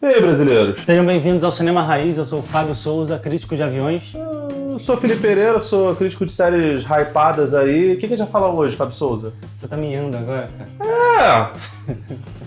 E aí, brasileiros? Sejam bem-vindos ao Cinema Raiz, eu sou o Fábio Souza, crítico de aviões. Eu sou o Felipe Pereira, sou crítico de séries hypadas aí. O que a gente vai falar hoje, Fábio Souza? Você tá miando agora, cara?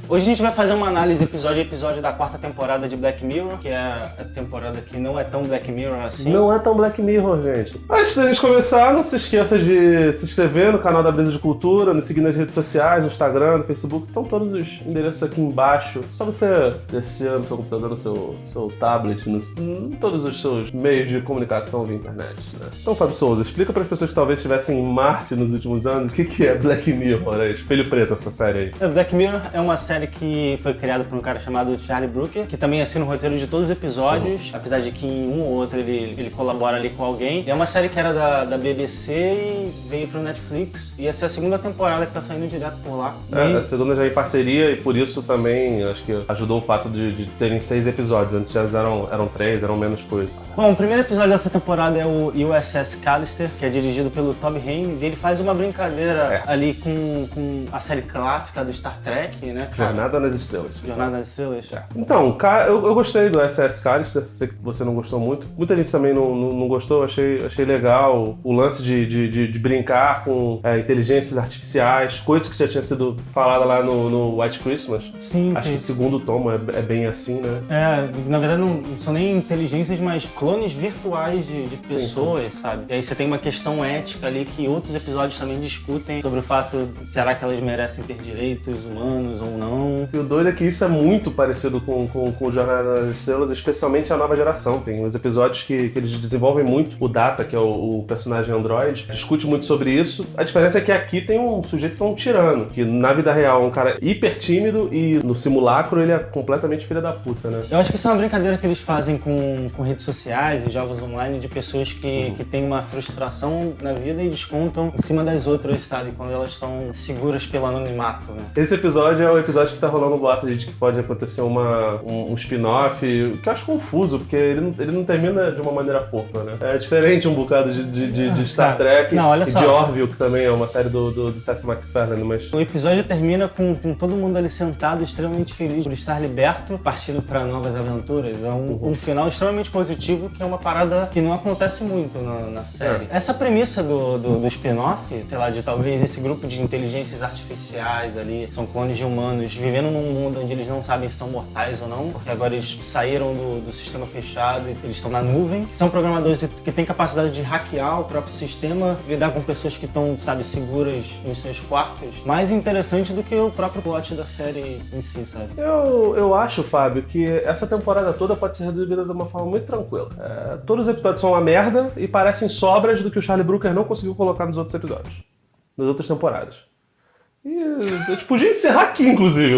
Hoje a gente vai fazer uma análise episódio a episódio da quarta temporada de Black Mirror, que é a temporada que não é tão Black Mirror assim. Não é tão Black Mirror, gente. Antes da gente começar, não se esqueça de se inscrever no canal da Brisa de Cultura, nos seguir nas redes sociais, no Instagram, no Facebook. Estão todos os endereços aqui embaixo. Só você descer no seu computador, no seu tablet, em todos os seus meios de comunicação via internet, né? Então, Fábio Souza, explica para as pessoas que talvez estivessem em Marte nos últimos anos o que é Black Mirror, né? Espelho Preto, essa série aí. Black Mirror é uma série que foi criada por um cara chamado Charlie Brooker, que também assina o roteiro de todos os episódios, apesar de que em um ou outro ele colabora ali com alguém. É uma série que era da BBC e veio pro Netflix, e essa é a segunda temporada que tá saindo direto por lá. A segunda já é em parceria e por isso também acho que ajudou o fato de terem 6 episódios. Antes eram 3, eram menos coisa. Bom, o primeiro episódio dessa temporada é o USS Callister, que é dirigido pelo Toby Haynes, e ele faz uma brincadeira ali com a série clássica do Star Trek, né? Jornada nas Estrelas. Jornada nas Estrelas? É. Então, eu gostei do USS Callister, sei que você não gostou muito. Muita gente também não gostou, achei legal o lance de brincar com inteligências artificiais, coisas que já tinha sido falada lá no White Christmas. Sim. Acho que o segundo tomo é bem assim, né? Na verdade não são nem inteligências, mas clones virtuais de pessoas, sim. Sabe? E aí você tem uma questão ética ali que outros episódios também discutem sobre o fato, será que elas merecem ter direitos humanos ou não? E o doido é que isso é muito parecido com o Jornada nas Estrelas, especialmente a nova geração. Tem os episódios que eles desenvolvem muito. O Data, que é o personagem android, discute muito sobre isso. A diferença é que aqui tem um sujeito que é um tirano, que na vida real é um cara hiper tímido e no simulacro ele é completamente filha da puta, né? Eu acho que isso é uma brincadeira que eles fazem com redes sociais e jogos online de pessoas que têm uma frustração na vida e descontam em cima das outras, sabe? Quando elas estão seguras pelo anonimato, né? Esse episódio é o episódio que tá rolando um boato de que pode acontecer um spin-off, que eu acho confuso, porque ele não termina de uma maneira fofa, né? É diferente um bocado de Star Trek e de Orville, que também é uma série do Seth MacFarlane, mas... O episódio termina com todo mundo ali sentado, extremamente feliz por estar liberto, partindo para novas aventuras. É um final extremamente positivo, que é uma parada que não acontece muito na série. Essa premissa do spin-off, sei lá, de talvez esse grupo de inteligências artificiais ali, são clones de humanos, vivendo num mundo onde eles não sabem se são mortais ou não, porque agora eles saíram do sistema fechado e eles estão na nuvem, que são programadores que têm capacidade de hackear o próprio sistema, lidar com pessoas que estão, sabe, seguras em seus quartos. Mais interessante do que o próprio plot da série em si, sabe? Eu acho, Fábio, que essa temporada toda pode ser resumida de uma forma muito tranquila. Todos os episódios são uma merda e parecem sobras do que o Charlie Brooker não conseguiu colocar nos outros episódios. Nas outras temporadas. E a gente podia encerrar aqui, inclusive.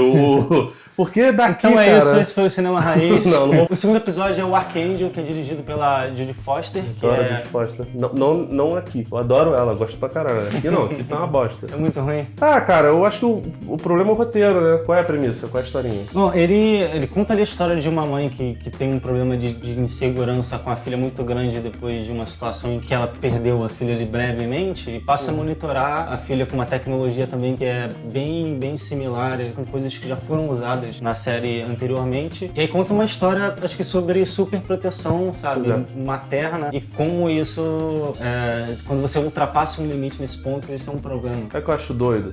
Porque daqui, então cara... isso, esse foi o Cinema Raiz. não. O segundo episódio é o Archangel, que é dirigido pela Jodie Foster. Jodie Foster. Não aqui. Eu adoro ela, gosto pra caralho. Aqui não, aqui tá uma bosta. É muito ruim. Cara, eu acho que o problema é o roteiro, né? Qual é a premissa? Qual é a historinha? Bom, ele conta ali a história de uma mãe que tem um problema de insegurança com a filha muito grande depois de uma situação em que ela perdeu a filha ali brevemente e passa a monitorar a filha com uma tecnologia também que é bem similar, com coisas que já foram usadas na série anteriormente. E aí conta uma história, acho que sobre superproteção, sabe? Materna, e como isso, quando você ultrapassa um limite nesse ponto, isso é um problema. É que eu acho doido.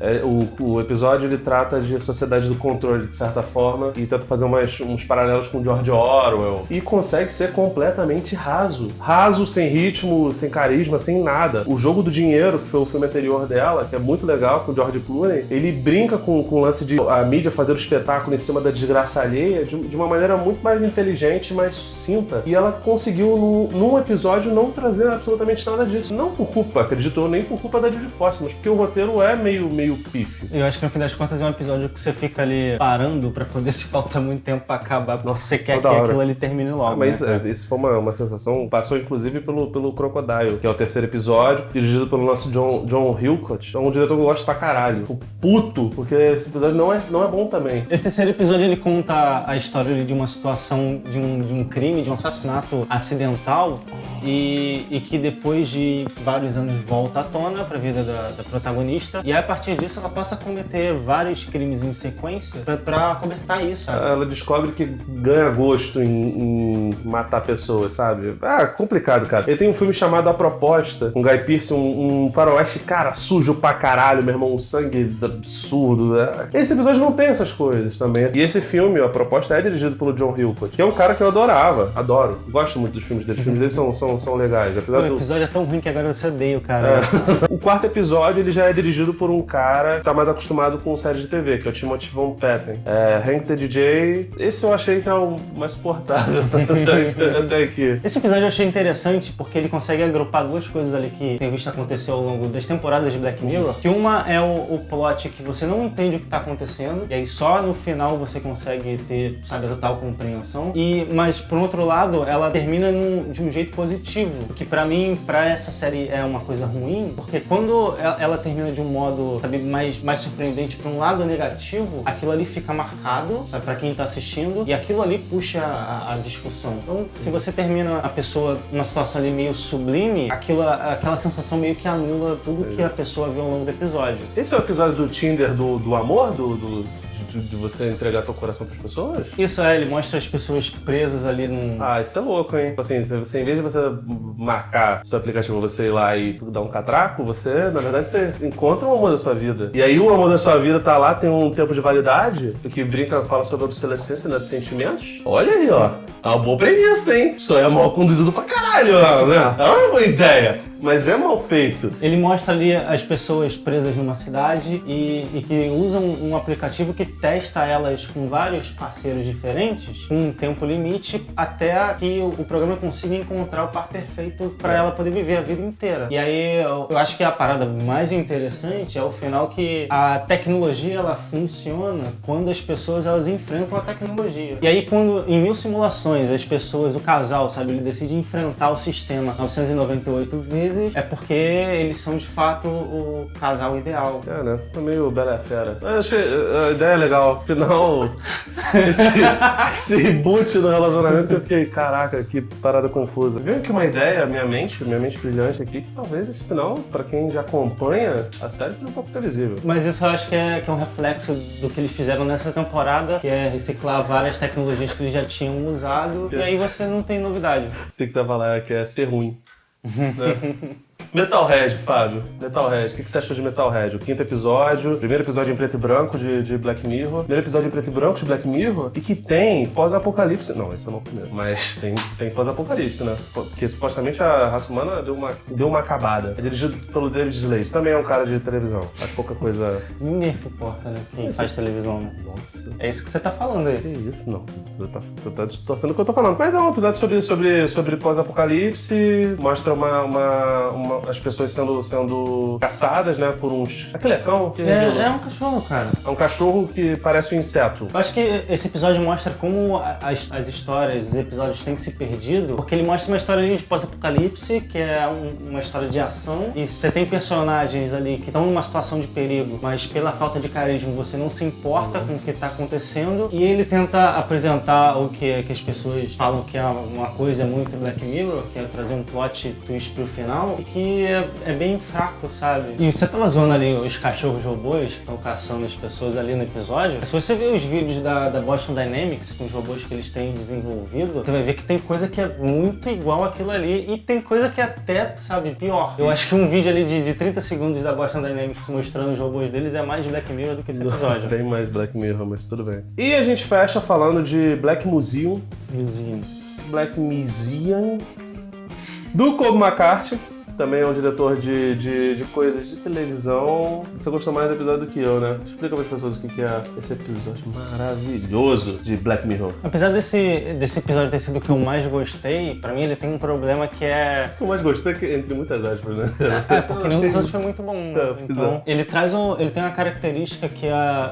O episódio, ele trata de sociedade do controle, de certa forma, e tenta fazer uns paralelos com George Orwell. E consegue ser completamente raso. Raso, sem ritmo, sem carisma, sem nada. O Jogo do Dinheiro, que foi o filme anterior dela, que é muito legal, com o George Clooney, ele brinca com o lance de a mídia fazer o espetáculo em cima da desgraça alheia de uma maneira muito mais inteligente, mais sucinta. E ela conseguiu, num episódio, não trazer absolutamente nada disso. Não por culpa, acredito eu, nem por culpa da Jodie Foster, mas porque o roteiro é meio pífio. Eu acho que no fim das contas é um episódio que você fica ali parando pra poder, se falta muito tempo pra acabar, porque você quer que aquilo ali termine logo. Mas isso foi uma sensação, passou inclusive pelo Crocodile, que é o terceiro episódio, dirigido pelo nosso John Hillcott. É um diretor que eu gosto pra caralho. O puto, porque esse episódio não é bom também. Esse terceiro terceiro episódio ele conta a história ali de uma situação de um crime, de um assassinato acidental e que depois de vários anos volta à tona pra vida da protagonista. E aí, a partir disso, ela passa a cometer vários crimes em sequência pra cobertar isso, sabe? Ela descobre que ganha gosto em matar pessoas, sabe? Complicado, cara. Ele tem um filme chamado A Proposta, com Guy Pearce, um faroeste, cara, sujo pra caralho, meu irmão, um sangue absurdo. Né? Esse episódio não tem essas coisas também. E esse filme, A Proposta, é dirigido pelo John Hillcoat, que é um cara que eu adoro. Gosto muito dos filmes dele. Os filmes dele são legais. O episódio é tão ruim que agora você odeia o cara. O quarto episódio, ele já é dirigido por um cara que tá mais acostumado com séries de TV, que é o Timothy Von Patten. Hank the DJ, esse eu achei que é o mais suportável até aqui. Esse episódio eu achei interessante porque ele consegue agrupar duas coisas ali que tem visto acontecer ao longo das temporadas de Black Mirror. Que uma é o plot que você não entende o que tá acontecendo, e aí só no final você consegue ter, sabe, a total compreensão. Mas, por outro lado, ela termina de um jeito positivo, o que pra mim, pra essa série é uma coisa ruim, porque quando ela termina de um modo, sabe, mais surpreendente pra um lado negativo, aquilo ali fica marcado, sabe, pra quem tá assistindo, e aquilo ali puxa a discussão. Então, se você termina a pessoa numa situação ali meio sublime, aquela sensação meio que anula tudo que a pessoa viu ao longo do episódio. Esse é o episódio do Tinder do amor? De você entregar teu coração pras pessoas? Isso ele mostra as pessoas presas ali num... Isso é louco, hein? Assim, você, em vez de você marcar seu aplicativo, você ir lá e dar um catraco, você, na verdade, você encontra o amor da sua vida. E aí o amor da sua vida tá lá, tem um tempo de validade, que fala sobre a obsolescência, né, dos sentimentos. Olha aí, ó. É uma boa premissa, hein? Isso é mal conduzido pra caralho, né? É uma boa ideia. Mas é mal feito. Ele mostra ali as pessoas presas numa cidade e que usam um aplicativo que testa elas com vários parceiros diferentes, com um tempo limite, até que o programa consiga encontrar o par perfeito para ela poder viver a vida inteira. E aí eu acho que a parada mais interessante é o final, que a tecnologia ela funciona quando as pessoas elas enfrentam a tecnologia. E aí quando em 1000 simulações as pessoas, o casal, sabe, ele decide enfrentar o sistema 998 vezes, é porque eles são de fato o casal ideal. Né? É meio Bela e a Fera. Eu achei a ideia legal. Afinal, esse reboot do relacionamento, eu fiquei, caraca, que parada confusa. Veio aqui uma ideia, minha mente brilhante aqui, que talvez esse final, pra quem já acompanha a série, seja um pouco previsível. Mas isso eu acho que é um reflexo do que eles fizeram nessa temporada, que é reciclar várias tecnologias que eles já tinham usado, e aí você não tem novidade. Você que tava lá, que é ser ruim. Né? Metalhead, Fábio. Metalhead. O que você achou de Metalhead? O quinto episódio, primeiro episódio em preto e branco de Black Mirror. Primeiro episódio em preto e branco de Black Mirror e que tem pós-apocalipse. Não, esse é o primeiro. Mas tem pós-apocalipse, né? Porque supostamente a raça humana deu uma acabada. É dirigido pelo David Slade. Também é um cara de televisão. Faz pouca coisa... Ninguém suporta, né? Quem faz televisão, né? Nossa. É isso que você tá falando aí. Que isso, não. Você tá distorcendo o que eu tô falando. Mas é um episódio sobre pós-apocalipse. Mostra as pessoas sendo caçadas, né, por uns... Aquele cão que... É um cachorro, cara. É um cachorro que parece um inseto. Eu acho que esse episódio mostra como as histórias, os episódios têm se perdido, porque ele mostra uma história ali de pós-apocalipse, que é uma história de ação, e você tem personagens ali que estão numa situação de perigo, mas pela falta de carisma você não se importa com o que está acontecendo, e ele tenta apresentar o que as pessoas falam que é uma coisa muito Black Mirror, que é trazer um plot twist pro final, e que é bem fraco, sabe? E você tava zoando ali os cachorros robôs que estão caçando as pessoas ali no episódio. Se você ver os vídeos da Boston Dynamics com os robôs que eles têm desenvolvido, você vai ver que tem coisa que é muito igual àquilo ali e tem coisa que é até, sabe, pior. Eu acho que um vídeo ali de 30 segundos da Boston Dynamics mostrando os robôs deles é mais Black Mirror do que esse episódio. Bem mais Black Mirror, mas tudo bem. E a gente fecha falando de Black Museum. Black Museum do Colby McCarthy. Também é um diretor de coisas de televisão. Você gostou mais do episódio do que eu, né? Explica para as pessoas o que é esse episódio maravilhoso de Black Mirror. Apesar desse episódio ter sido o que eu mais gostei, pra mim ele tem um problema que é... O que eu mais gostei é que, entre muitas aspas, né? Porque nenhum dos outros foi muito bom. Então, ele tem uma característica que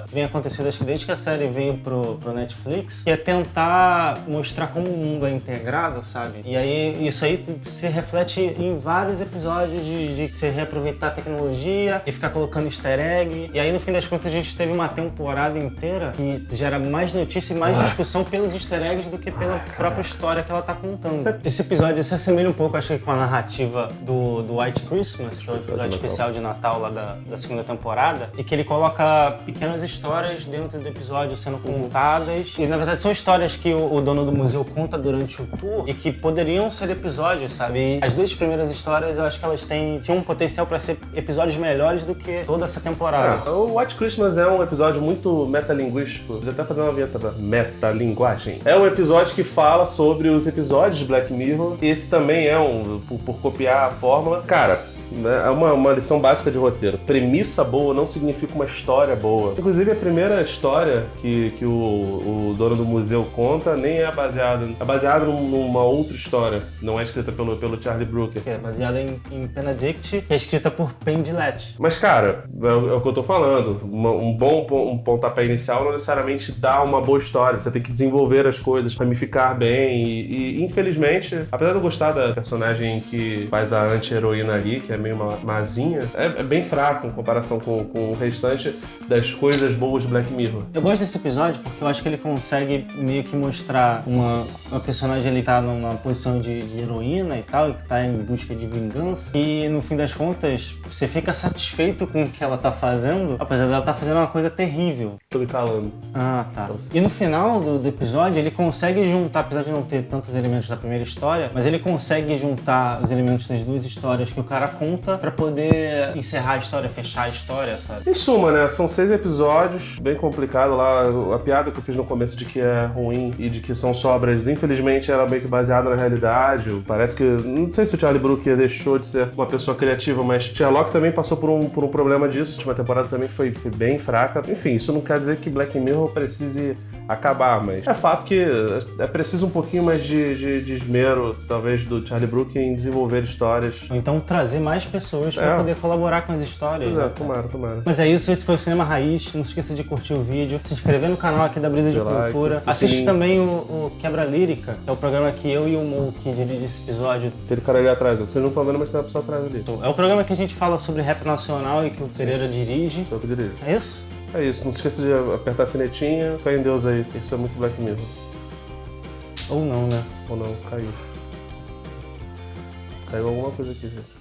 vem acontecendo acho que desde que a série veio pro Netflix, que é tentar mostrar como o mundo é integrado, sabe? E aí, isso aí se reflete em vários episódios episódios de você reaproveitar a tecnologia e ficar colocando easter egg. E aí, no fim das contas, a gente teve uma temporada inteira que gera mais notícia e mais discussão pelos easter eggs do que pela própria história que ela tá contando. Esse episódio se assemelha um pouco, acho que, com a narrativa do White Christmas, que é o episódio especial de Natal lá da segunda temporada, e que ele coloca pequenas histórias dentro do episódio sendo contadas. E, na verdade, são histórias que o dono do museu conta durante o tour e que poderiam ser episódios, sabe? E as duas primeiras histórias, eu acho que elas tinham um potencial pra ser episódios melhores do que toda essa temporada. O White Christmas é um episódio muito metalinguístico. Vou até fazer uma vinheta pra metalinguagem. É um episódio que fala sobre os episódios de Black Mirror. Esse também é por copiar a fórmula. Cara, é uma lição básica de roteiro. Premissa boa não significa uma história boa. Inclusive, a primeira história que o dono do museu conta nem é baseada. É baseada numa outra história. Não é escrita pelo Charlie Brooker. É baseada em Benedict, que é escrita por Penn Jillette. Mas, cara, é o que eu tô falando. Um pontapé inicial não necessariamente dá uma boa história. Você tem que desenvolver as coisas, ramificar bem. E infelizmente, apesar de eu gostar da personagem que faz a anti-heroína ali, que é meio mazinha, é bem fraco em comparação com o restante das coisas boas de Black Mirror. Eu gosto desse episódio porque eu acho que ele consegue meio que mostrar uma personagem ali que tá numa posição de heroína e tal, e que tá em busca de vingança, e no fim das contas você fica satisfeito com o que ela tá fazendo, apesar dela tá fazendo uma coisa terrível. Tô me calando. Ah, tá. E no final do episódio ele consegue juntar, apesar de não ter tantos elementos da primeira história, mas ele consegue juntar os elementos das duas histórias que o cara conta pra poder encerrar a história, fechar a história, sabe? Em suma, né? São 6 episódios, bem complicado lá. A piada que eu fiz no começo de que é ruim e de que são sobras, infelizmente, era meio que baseada na realidade. Parece que... Não sei se o Charlie Brooker deixou de ser uma pessoa criativa, mas Sherlock também passou por um problema disso. A última temporada também foi bem fraca. Enfim, isso não quer dizer que Black Mirror precise acabar, mas é fato que é preciso um pouquinho mais de esmero, talvez, do Charlie Brooker em desenvolver histórias. Ou então trazer mais pessoas pra poder colaborar com as histórias. Pois é, tomara. Mas é isso, esse foi o Cinema Raiz. Não esqueça de curtir o vídeo, se inscrever no canal aqui da Brisa de Cultura. Assiste também o Quebra Lírica, que é o programa que eu e o Mo que dirige esse episódio. Aquele cara ali atrás, vocês não estão vendo, mas tem uma pessoa atrás ali. É o programa que a gente fala sobre rap nacional e que o Pereira dirige. Eu que dirijo. É isso? É isso, não se esqueça de apertar a sinetinha. Fé em Deus aí, isso é muito Black Mirror. Ou não, né? Ou não, caiu. Caiu alguma coisa aqui, gente.